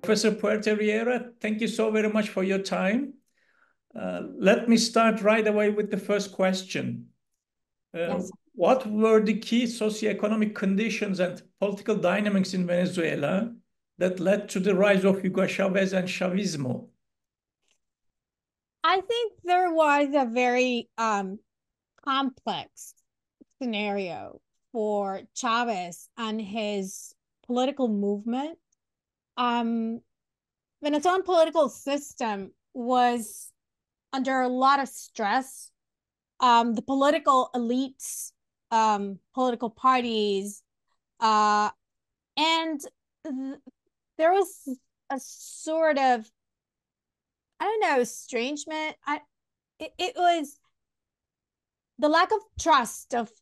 Professor Puerta Riera, thank you so very much for your time. Let me start right away with the first question. Yes. What were the key socioeconomic conditions and political dynamics in Venezuela that led to the rise of Hugo Chavez and Chavismo? I think there was a very complex scenario for Chavez and his political movement. Venezuelan political system was under a lot of stress. The political elites, political parties, and there was a sort of, I don't know, estrangement. It was the lack of trust of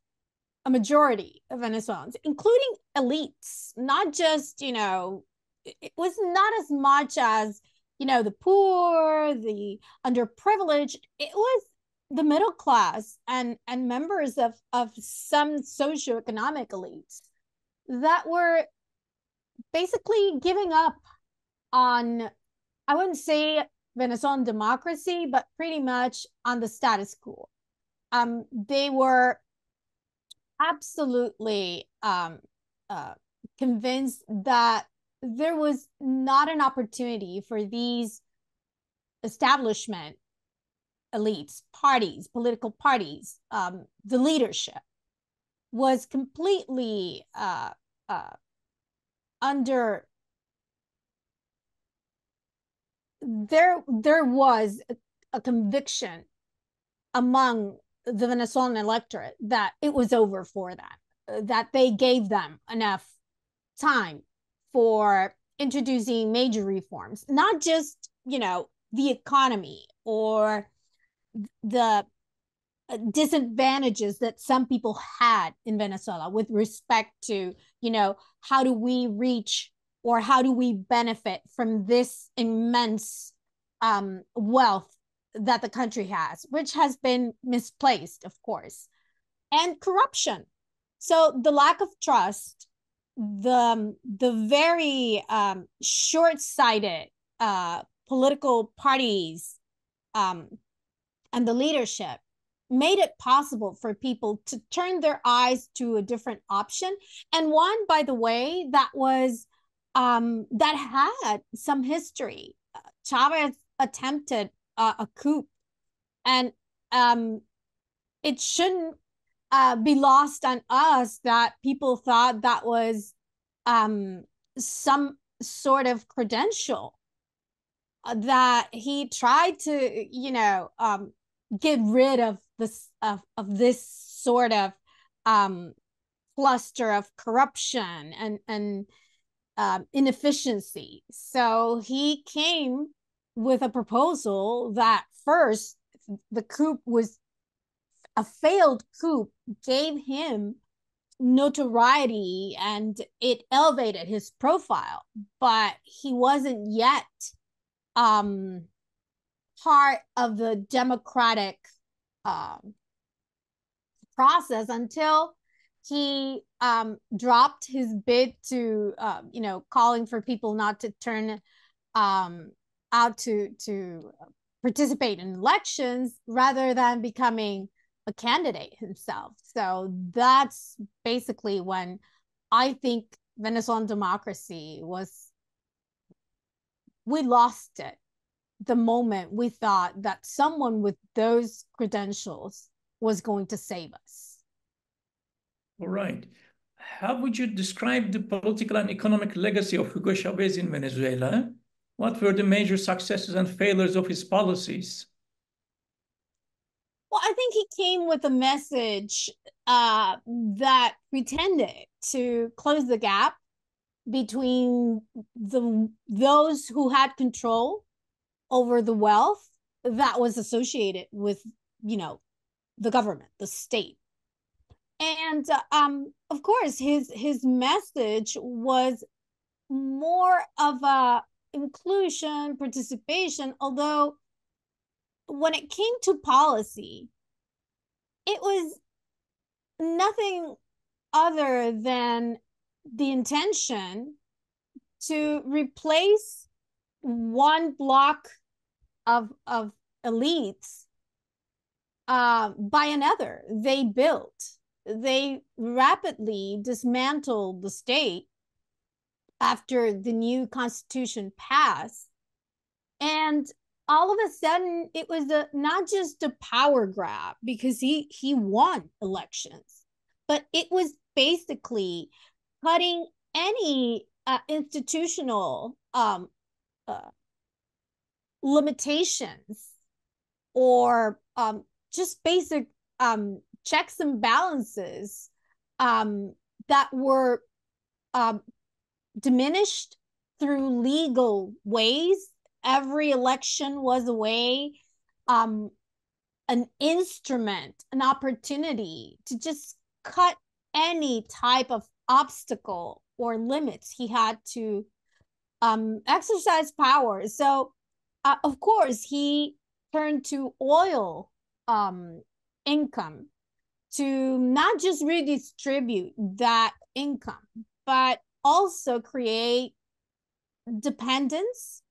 a majority of Venezuelans, including elites, not just, it was not as much as, the poor, the underprivileged. It was the middle class and members of some socioeconomic elites that were basically giving up on, I wouldn't say Venezuelan democracy, but pretty much on the status quo. They were absolutely convinced that there was not an opportunity for these establishment elites, parties, political parties, the leadership was completely under. There was a conviction among the Venezuelan electorate that it was over for them, that they gave them enough time for introducing major reforms, not just, the economy or the disadvantages that some people had in Venezuela with respect to, how do we reach or how do we benefit from this immense wealth that the country has, which has been misplaced, of course, and corruption. So the lack of trust, the very short-sighted political parties and the leadership made it possible for people to turn their eyes to a different option, and one, by the way, that was that had some history. Chavez attempted a coup, and it shouldn't be lost on us that people thought that was some sort of credential that he tried to, get rid of this sort of cluster of corruption and inefficiency. So he came with a proposal that first the coup was a failed coup, gave him notoriety and it elevated his profile, but he wasn't yet part of the democratic process until he dropped his bid to, calling for people not to turn out to participate in elections rather than becoming a candidate himself. So that's basically when I think Venezuelan democracy we lost it the moment we thought that someone with those credentials was going to save us. All right. How would you describe the political and economic legacy of Hugo Chavez in Venezuela? What were the major successes and failures of his policies? Well, I think he came with a message that pretended to close the gap between those who had control over the wealth that was associated with, the government, the state. And of course, his message was more of a inclusion, participation, although when it came to policy, it was nothing other than the intention to replace one block of elites by another. They rapidly dismantled the state after the new constitution passed. And all of a sudden, it was not just a power grab because he won elections, but it was basically cutting any institutional uh, limitations or just basic checks and balances that were diminished through legal ways. Every election was a way, an instrument, an opportunity to just cut any type of obstacle or limits he had to exercise power. So, of course, he turned to oil income to not just redistribute that income, but also create dependence.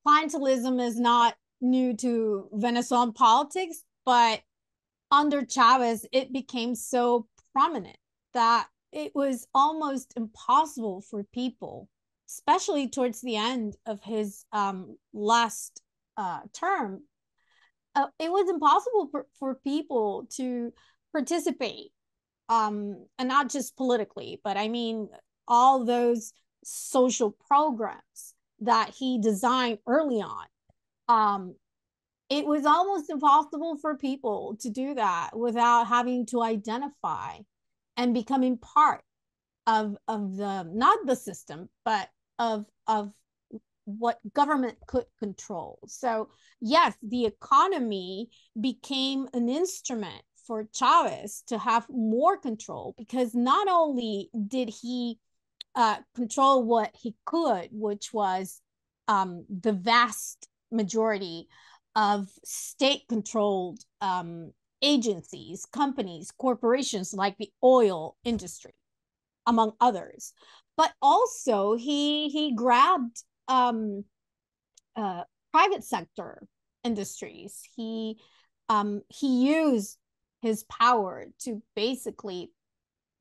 Clientelism is not new to Venezuelan politics, but under Chavez, it became so prominent that it was almost impossible for people, especially towards the end of his last term, it was impossible for people to participate, and not just politically, but I mean all those social programs that he designed early on. It was almost impossible for people to do that without having to identify and becoming part of the, not the system, but of what government could control. So yes, the economy became an instrument for Chavez to have more control, because not only did he control what he could, which was the vast majority of state-controlled agencies, companies, corporations like the oil industry, among others, but also he grabbed private sector industries. He used his power to basically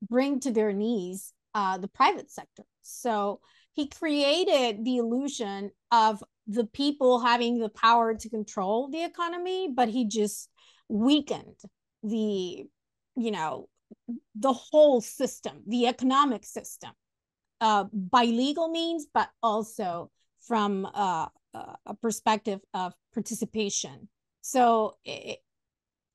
bring to their knees the private sector. So he created the illusion of the people having the power to control the economy, but he just weakened the, you know, the whole system, the economic system, by legal means, but also from a perspective of participation. So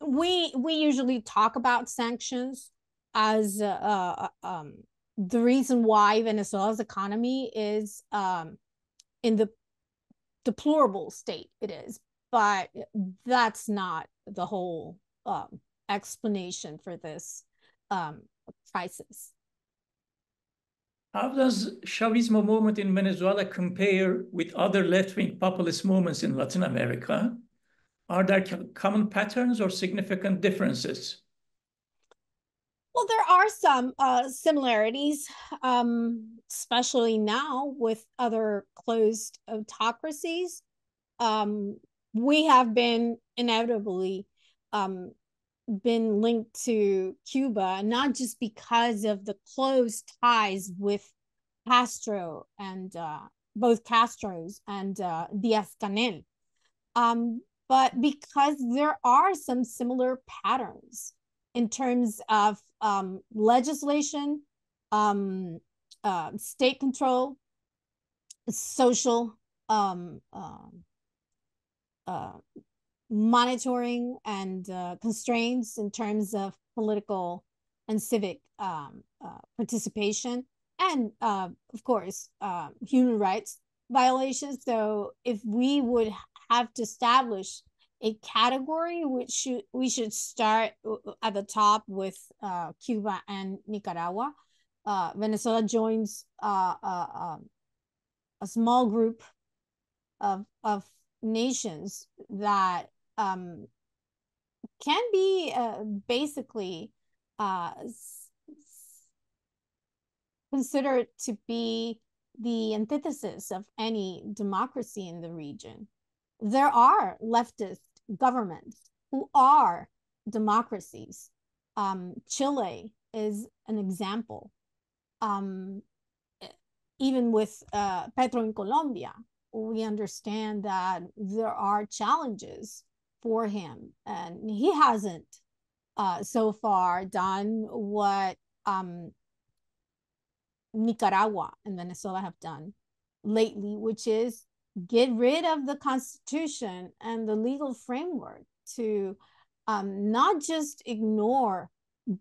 we usually talk about sanctions as the reason why Venezuela's economy is in the deplorable state it is, but that's not the whole explanation for this crisis. How does Chavismo movement in Venezuela compare with other left-wing populist movements in Latin America? Are there common patterns or significant differences? Well, there are some similarities, especially now with other closed autocracies. We have been inevitably been linked to Cuba, not just because of the close ties with Castro and both Castros and Diaz-Canel, but because there are some similar patterns in terms of legislation, state control, social monitoring, and constraints in terms of political and civic participation, and of course human rights violations. So if we would have to establish a category, which we should start at the top with Cuba and Nicaragua. Venezuela joins a small group of nations that can be basically considered to be the antithesis of any democracy in the region. There are leftist governments who are democracies. Chile is an example. Even with Petro in Colombia, we understand that there are challenges for him, and he hasn't so far done what Nicaragua and Venezuela have done lately, which is get rid of the Constitution and the legal framework to not just ignore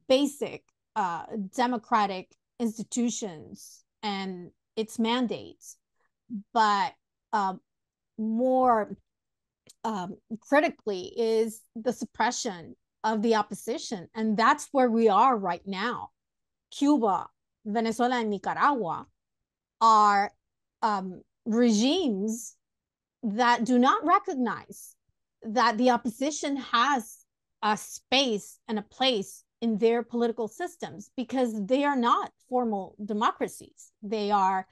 basic democratic institutions and its mandates, but more critically is the suppression of the opposition. And that's where we are right now. Cuba, Venezuela, and Nicaragua are regimes that do not recognize that the opposition has a space and a place in their political systems, because they are not formal democracies. They are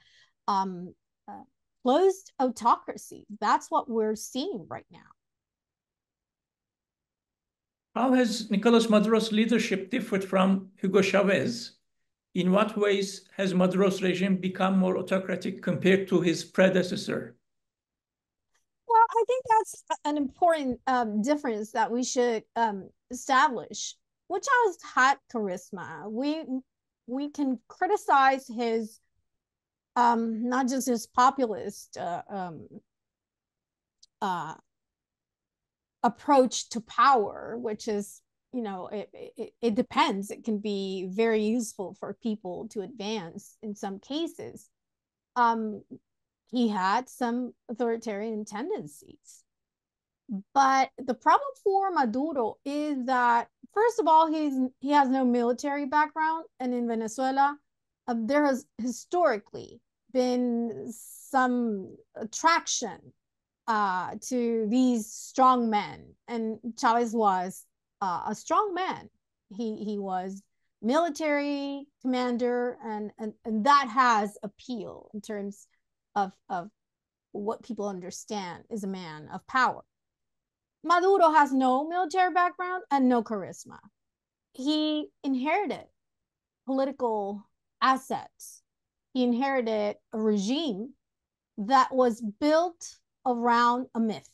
closed autocracies. That's what we're seeing right now. How has Nicolas Maduro's leadership differed from Hugo Chavez? In what ways has Maduro's regime become more autocratic compared to his predecessor? Well, I think that's an important difference that we should establish. Chavez had charisma. We can criticize his not just his populist approach to power, which is, you know, it depends. It can be very useful for people to advance in some cases. He had some authoritarian tendencies. But the problem for Maduro is that, first of all, he has no military background, and in Venezuela, there has historically been some attraction to these strong men, and Chavez was a strong man. He was military commander, and that has appeal in terms of what people understand is a man of power. Maduro has no military background and no charisma. He inherited political assets. He inherited a regime that was built around a myth,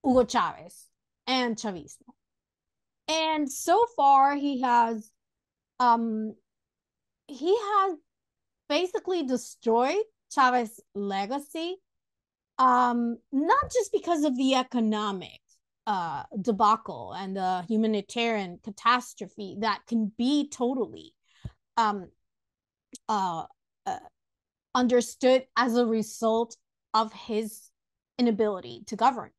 Hugo Chavez and Chavismo. And so far, he has basically destroyed Chavez's legacy, not just because of the economic debacle and the humanitarian catastrophe that can be totally understood as a result of his inability to govern,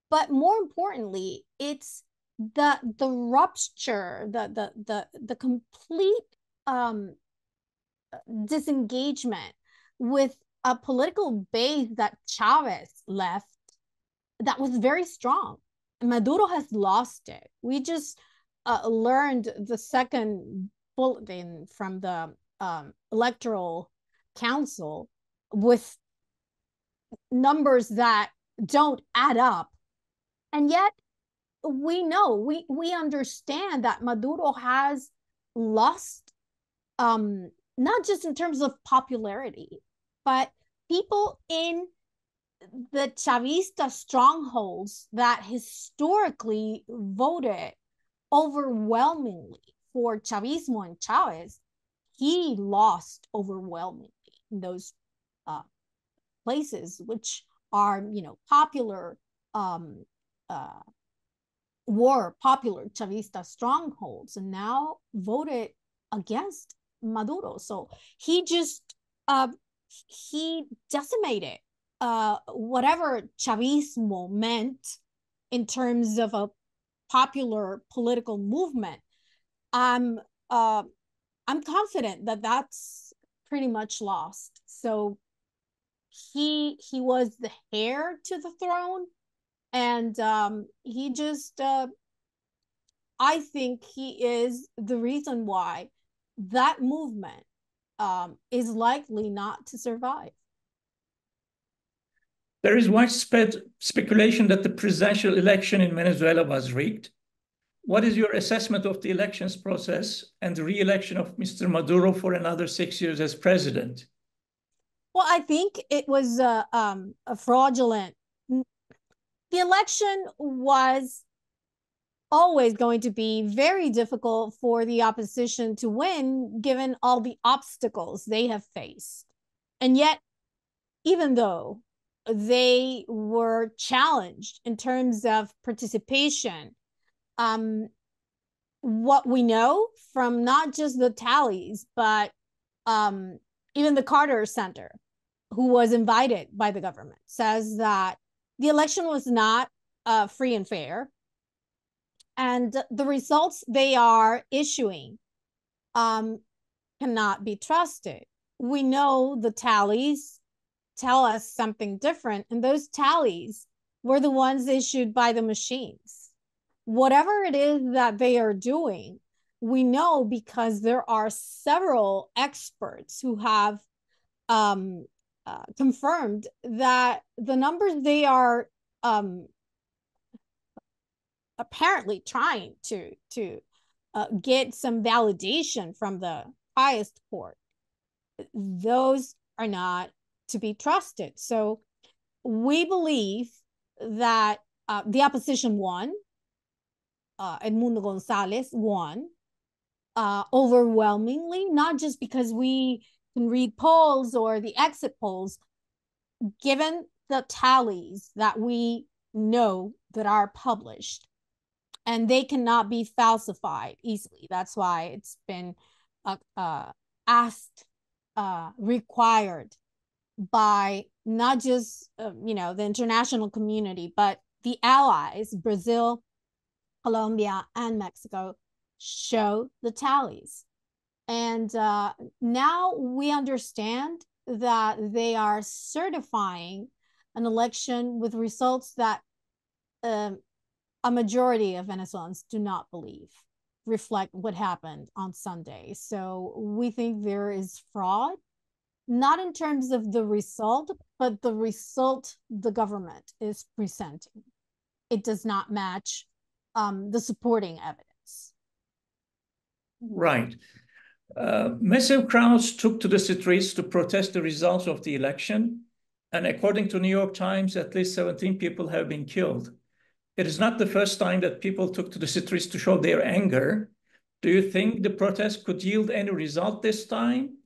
but more importantly, it's the rupture, the complete disengagement with a political base that Chavez left that was very strong. Maduro has lost it. We just learned the second bulletin from the electoral council with numbers that don't add up. And yet we know, we understand that Maduro has lost, not just in terms of popularity, but people in the Chavista strongholds that historically voted overwhelmingly for Chavismo and Chavez, he lost overwhelmingly in those places, which are, you know, popular popular Chavista strongholds, and now voted against Maduro. So he just he decimated whatever Chavismo meant in terms of a popular political movement. I'm confident that that's pretty much lost. So he was the heir to the throne, and he just I think he is the reason why that movement is likely not to survive. There is widespread speculation that the presidential election in Venezuela was rigged. What is your assessment of the elections process and the re-election of Mr. Maduro for another 6 years as president? Well, I think it was a fraudulent. The election was always going to be very difficult for the opposition to win, given all the obstacles they have faced. And yet, even though they were challenged in terms of participation, what we know from not just the tallies, but even the Carter Center, who was invited by the government, says that the election was not free and fair. And the results they are issuing cannot be trusted. We know the tallies tell us something different, and those tallies were the ones issued by the machines. Whatever it is that they are doing, we know because there are several experts who have confirmed that the numbers they are apparently trying to get some validation from the highest court, those are not to be trusted. So we believe that the opposition won. Edmundo Gonzalez won overwhelmingly, not just because we can read polls or the exit polls, given the tallies that we know that are published, and they cannot be falsified easily. That's why it's been required by not just the international community, but the allies, Brazil, Colombia, and Mexico, show the tallies. And now we understand that they are certifying an election with results that a majority of Venezuelans do not believe reflect what happened on Sunday. So we think there is fraud, not in terms of the result, but the result the government is presenting. It does not match the supporting evidence. Right. Massive crowds took to the streets to protest the results of the election. And according to New York Times, at least 17 people have been killed. It is not the first time that people took to the streets to show their anger. Do you think the protest could yield any result this time?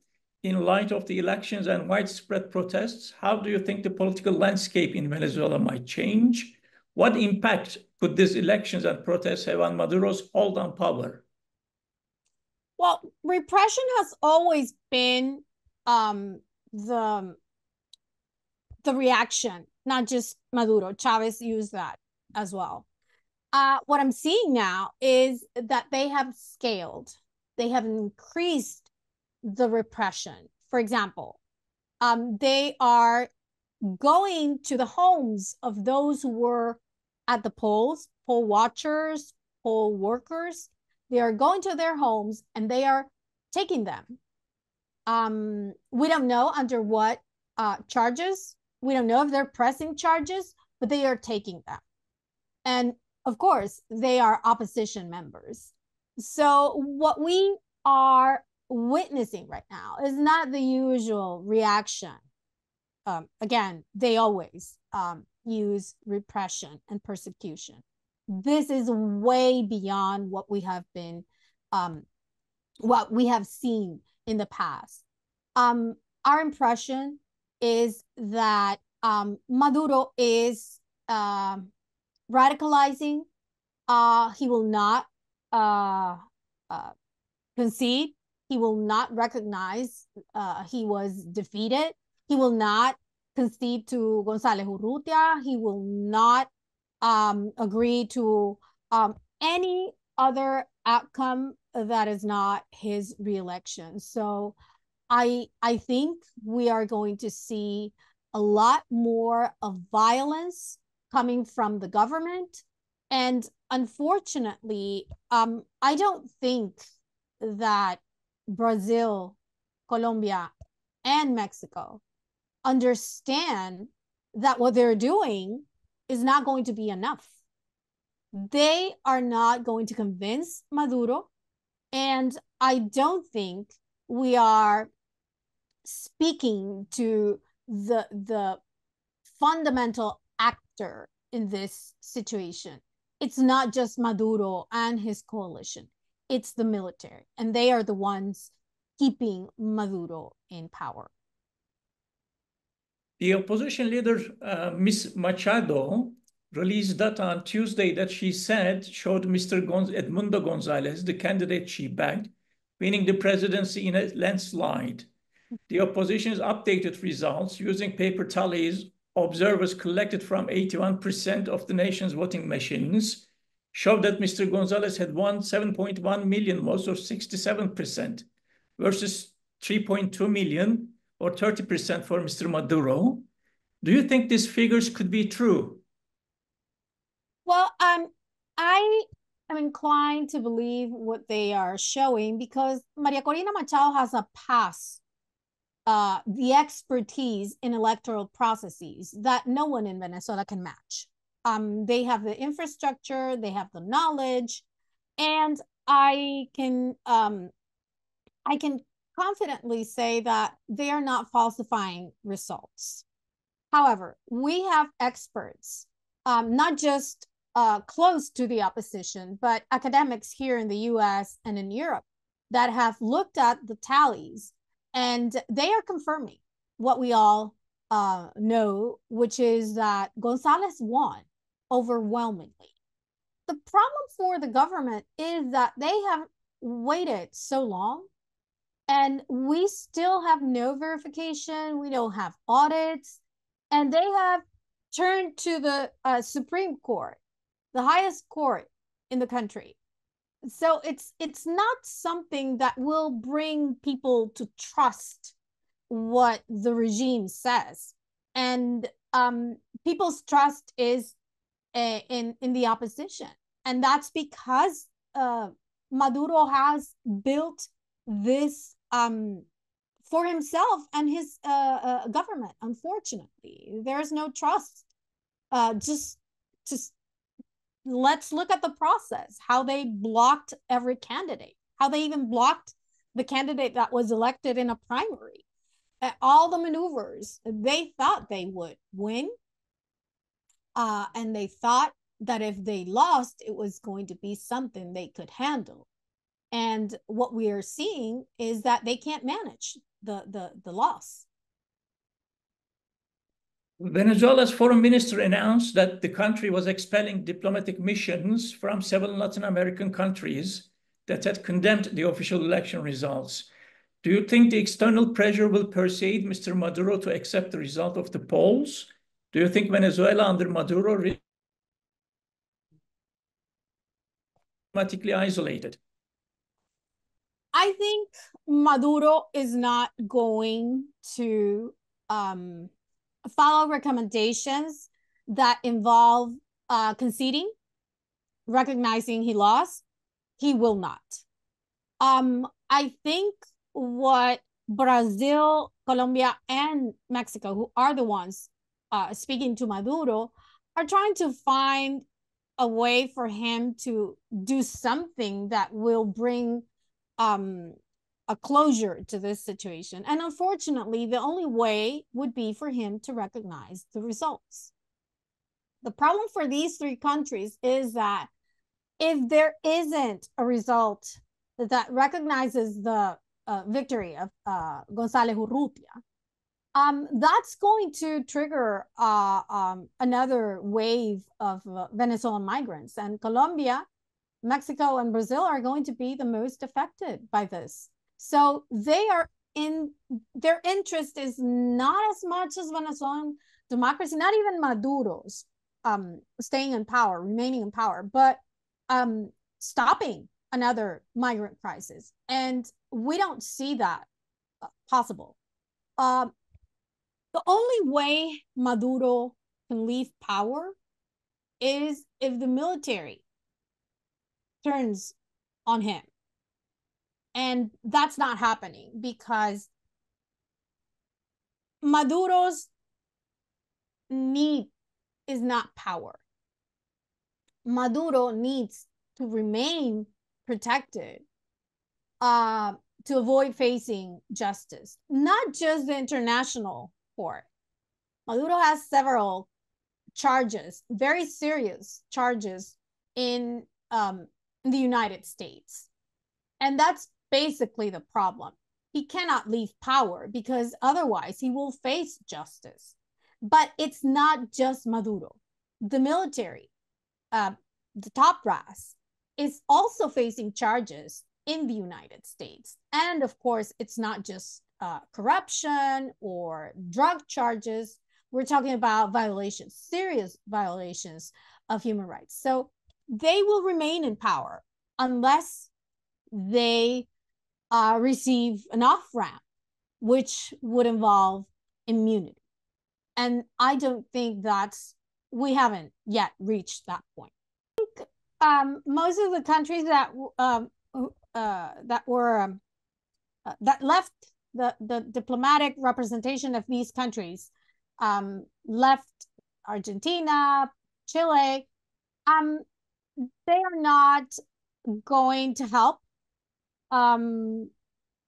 In light of the elections and widespread protests, how do you think the political landscape in Venezuela might change? What impact could these elections and protests have on Maduro's hold on power? Well, repression has always been the reaction, not just Maduro. Chavez used that as well. What I'm seeing now is that they have scaled, they have increased the repression. For example, they are going to the homes of those who were at the polls, poll watchers, poll workers. They are going to their homes and they are taking them. We don't know under what charges. We don't know if they're pressing charges, but they are taking them. And of course, they are opposition members. So what we are witnessing right now is not the usual reaction. Again, they always use repression and persecution. This is way beyond what we have been, what we have seen in the past. Our impression is that Maduro is radicalizing. He will not concede. He will not recognize he was defeated. He will not concede to González Urrutia. He will not agree to any other outcome that is not his reelection. So I think we are going to see a lot more of violence coming from the government. And unfortunately, I don't think that Brazil Colombia and Mexico understand that what they're doing is not going to be enough. They are not going to convince Maduro. And I don't think we are speaking to the fundamental actor in this situation. It's not just Maduro and his coalition. It's the military. And they are the ones keeping Maduro in power. The opposition leader, Ms. Machado, released data on Tuesday that she said showed Mr. Edmundo Gonzalez, the candidate she backed, winning the presidency in a landslide. The opposition's updated results using paper tallies observers collected from 81% of the nation's voting machines showed that Mr. Gonzalez had won 7.1 million votes, or 67%, versus 3.2 million, or 30% for Mr. Maduro. Do you think these figures could be true? Well, I am inclined to believe what they are showing because Maria Corina Machado has a past, the expertise in electoral processes that no one in Venezuela can match. They have the infrastructure, they have the knowledge, and I can confidently say that they are not falsifying results. However, we have experts, not just close to the opposition, but academics here in the US and in Europe that have looked at the tallies, and they are confirming what we all know, which is that Gonzalez won overwhelmingly. The problem for the government is that they have waited so long, and we still have no verification. We don't have audits, and they have turned to the Supreme Court, the highest court in the country. So it's not something that will bring people to trust what the regime says, and people's trust is in the opposition, and that's because Maduro has built this for himself and his government. Unfortunately, there's no trust. Just let's look at the process, how they blocked every candidate, how they even blocked the candidate that was elected in a primary. All the maneuvers, they thought they would win, and they thought that if they lost, it was going to be something they could handle. And what we are seeing is that they can't manage the loss. Venezuela's foreign minister announced that the country was expelling diplomatic missions from several Latin American countries that had condemned the official election results. Do you think the external pressure will persuade Mr. Maduro to accept the result of the polls? Do you think Venezuela under Maduro is diplomatically isolated? I think Maduro is not going to follow recommendations that involve conceding, recognizing he lost. He will not. I think what Brazil, Colombia, and Mexico, who are the ones speaking to Maduro, are trying to find a way for him to do something that will bring a closure to this situation. And unfortunately, the only way would be for him to recognize the results. The problem for these three countries is that if there isn't a result that recognizes the victory of González Urrutia, that's going to trigger another wave of Venezuelan migrants. And Colombia, Mexico, and Brazil are going to be the most affected by this. So they are in, their interest is not as much as Venezuelan democracy, not even Maduro's staying in power, remaining in power, but stopping another migrant crisis. And we don't see that possible. The only way Maduro can leave power is if the military turns on him. And that's not happening because Maduro's need is not power. Maduro needs to remain protected to avoid facing justice, not just the international court. Maduro has several charges, very serious charges in the United States. And that's basically the problem. He cannot leave power because otherwise he will face justice. But it's not just Maduro. The military, the top brass, is also facing charges in the United States. And of course, it's not just corruption or drug charges. We're talking about violations, serious violations of human rights. So they will remain in power unless they receive an off-ramp, which would involve immunity. And I don't think we haven't yet reached that point. I think most of the countries that that left the diplomatic representation of these countries, left Argentina, Chile, they are not going to help.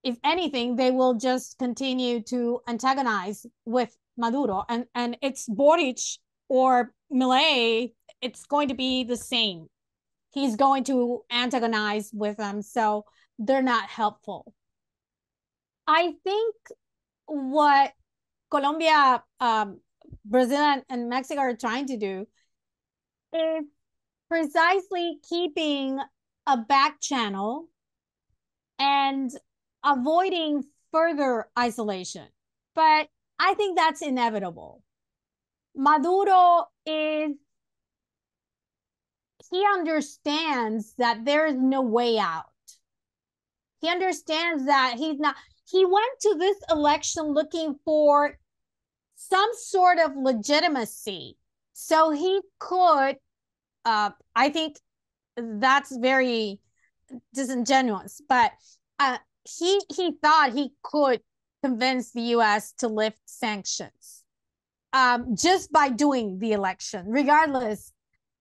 If anything, they will just continue to antagonize with Maduro, and it's Boric or Milei, it's going to be the same. He's going to antagonize with them, so they're not helpful. I think what Colombia, Brazil, and Mexico are trying to do is precisely keeping a back channel and avoiding further isolation. But I think that's inevitable. Maduro he understands that there is no way out. He understands that he went to this election looking for some sort of legitimacy. So he could, I think that's very disingenuous, but he thought he could convince the US to lift sanctions just by doing the election, regardless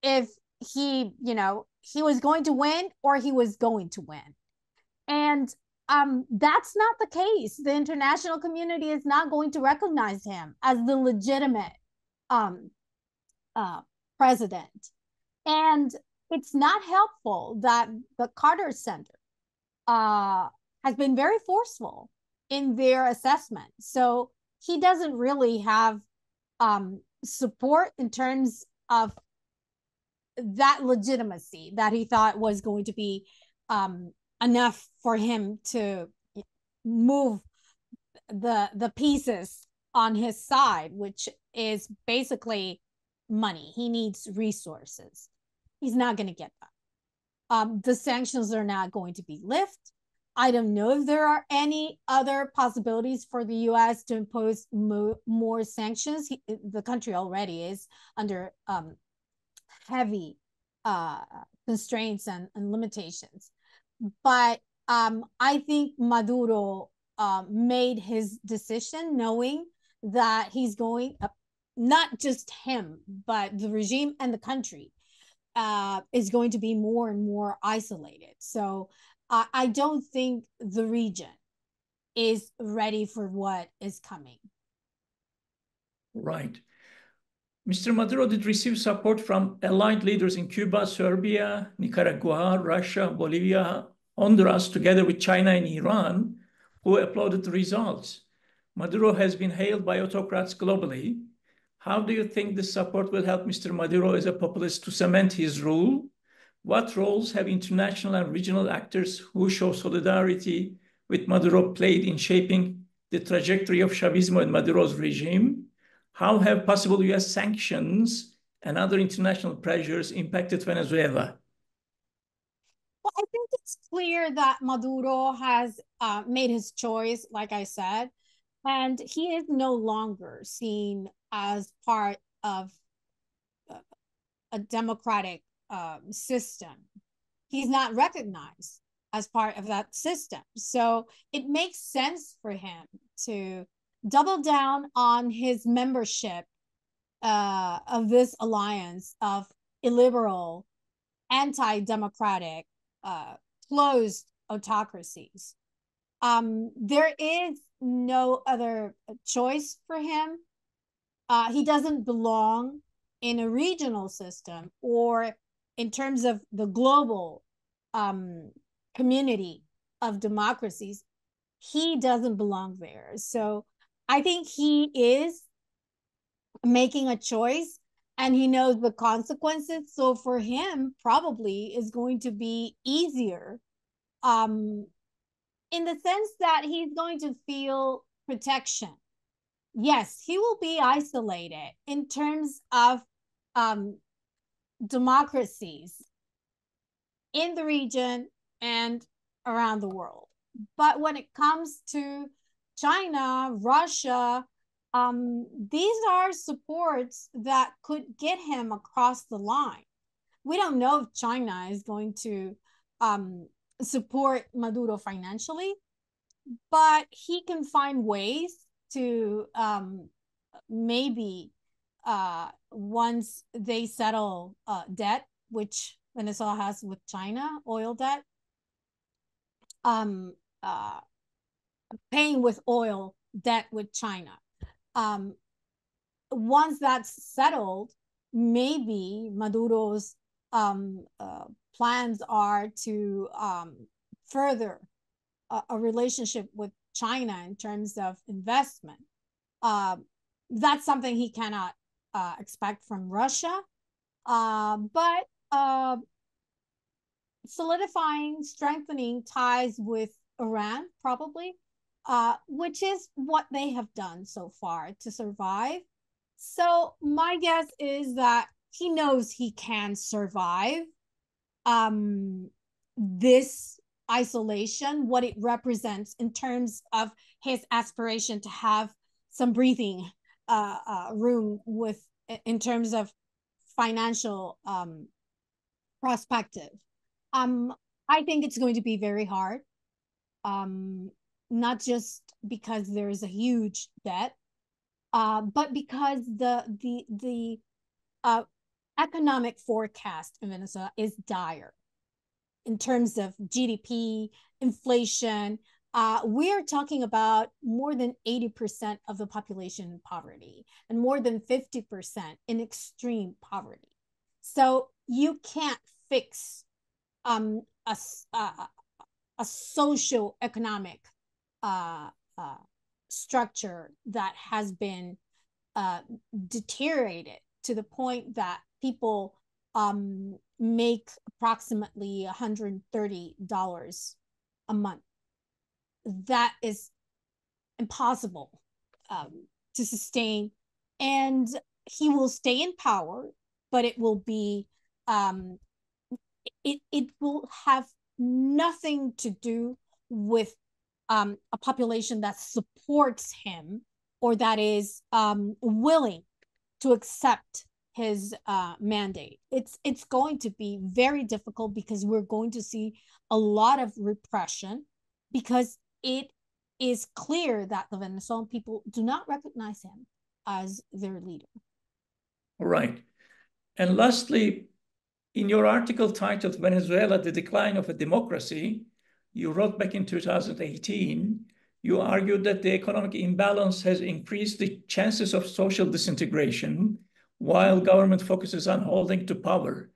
if he was going to win or he was going to win. And that's not the case. The international community is not going to recognize him as the legitimate president. And it's not helpful that the Carter Center has been very forceful in their assessment. So he doesn't really have support in terms of that legitimacy that he thought was going to be enough for him to move the pieces on his side, which is basically money. He needs resources. He's not going to get that. The sanctions are not going to be lifted. I don't know if there are any other possibilities for the US to impose more sanctions. The country already is under heavy constraints and limitations. But I think Maduro made his decision knowing that he's going, not just him, but the regime and the country is going to be more and more isolated. So I don't think the region is ready for what is coming. Right. Mr. Maduro did receive support from allied leaders in Cuba, Serbia, Nicaragua, Russia, Bolivia, Honduras, together with China and Iran, who applauded the results. Maduro has been hailed by autocrats globally. How do you think this support will help Mr. Maduro as a populist to cement his rule? What roles have international and regional actors who show solidarity with Maduro played in shaping the trajectory of Chavismo and Maduro's regime? How have possible US sanctions and other international pressures impacted Venezuela? Well, I think it's clear that Maduro has made his choice, like I said, and he is no longer seen as part of a democratic system. He's not recognized as part of that system. So it makes sense for him to double down on his membership of this alliance of illiberal, anti-democratic, closed autocracies. There is no other choice for him. He doesn't belong in a regional system or in terms of the global community of democracies. He doesn't belong there. So I think he is making a choice and he knows the consequences. So for him, probably is going to be easier in the sense that he's going to feel protection. Yes, he will be isolated in terms of democracies in the region and around the world. But when it comes to China, Russia, these are supports that could get him across the line. We don't know if China is going to support Maduro financially, but he can find ways to maybe once they settle debt, which Venezuela has with China, oil debt, paying with oil debt with China. Once that's settled, maybe Maduro's plans are to further a relationship with China in terms of investment. That's something he cannot expect from Russia. But solidifying, strengthening ties with Iran, probably, which is what they have done so far to survive. So my guess is that he knows he can survive this isolation, what it represents in terms of his aspiration to have some breathing room with in terms of financial perspective. I think it's going to be very hard, not just because there is a huge debt, but because the economic forecast in Venezuela is dire in terms of GDP, inflation. We are talking about more than 80% of the population in poverty and more than 50% in extreme poverty. So you can't fix a socio-economic structure that has been deteriorated to the point that people make approximately $130 a month. That is impossible to sustain, and he will stay in power, but it will be it will have nothing to do with a population that supports him or that is willing to accept his mandate. It's going to be very difficult because we're going to see a lot of repression, because it is clear that the Venezuelan people do not recognize him as their leader. Right. And lastly, in your article titled Venezuela, the Decline of a Democracy, you wrote back in 2018, you argued that the economic imbalance has increased the chances of social disintegration while government focuses on holding to power.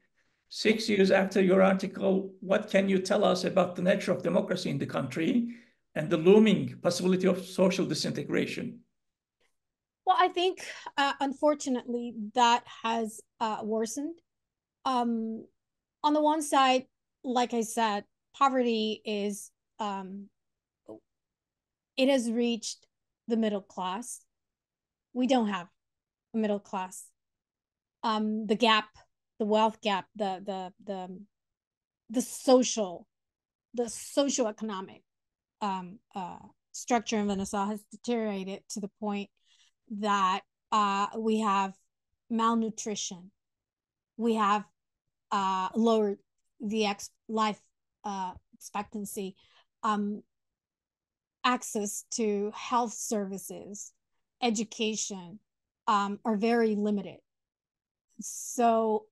6 years after your article, what can you tell us about the nature of democracy in the country and the looming possibility of social disintegration? Well, I think, unfortunately, that has worsened. On the one side, like I said, poverty is, it has reached the middle class. We don't have a middle class. The gap, the wealth gap, the socioeconomic structure in Venezuela has deteriorated to the point that we have malnutrition. We have lowered the life expectancy, access to health services education are very limited. So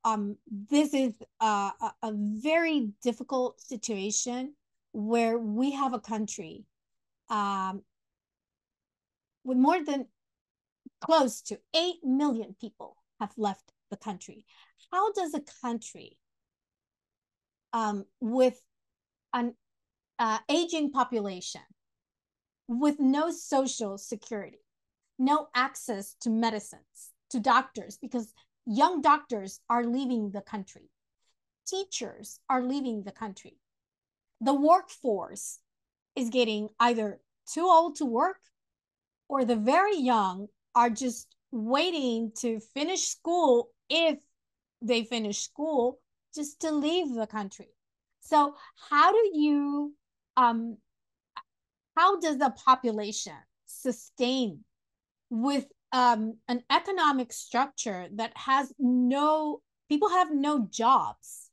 this is a very difficult situation where we have a country with more than close to 8 million people have left the country. How does a country with an aging population, with no social security, no access to medicines, to doctors, because young doctors are leaving the country, teachers are leaving the country, the workforce is getting either too old to work, or the very young are just waiting to finish school, if they finish school, just to leave the country. So how does the population sustain with an economic structure that has people have no jobs?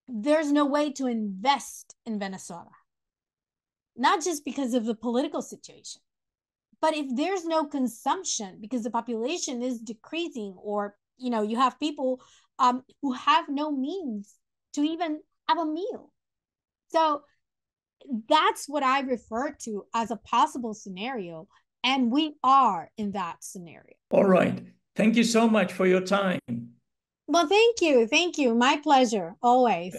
There's no way to invest in Venezuela, not just because of the political situation, but if there's no consumption because the population is decreasing, or you have people who have no means to even have a meal. So that's what I refer to as a possible scenario, and we are in that scenario. All right. Thank you so much for your time. Well, thank you. My pleasure, always.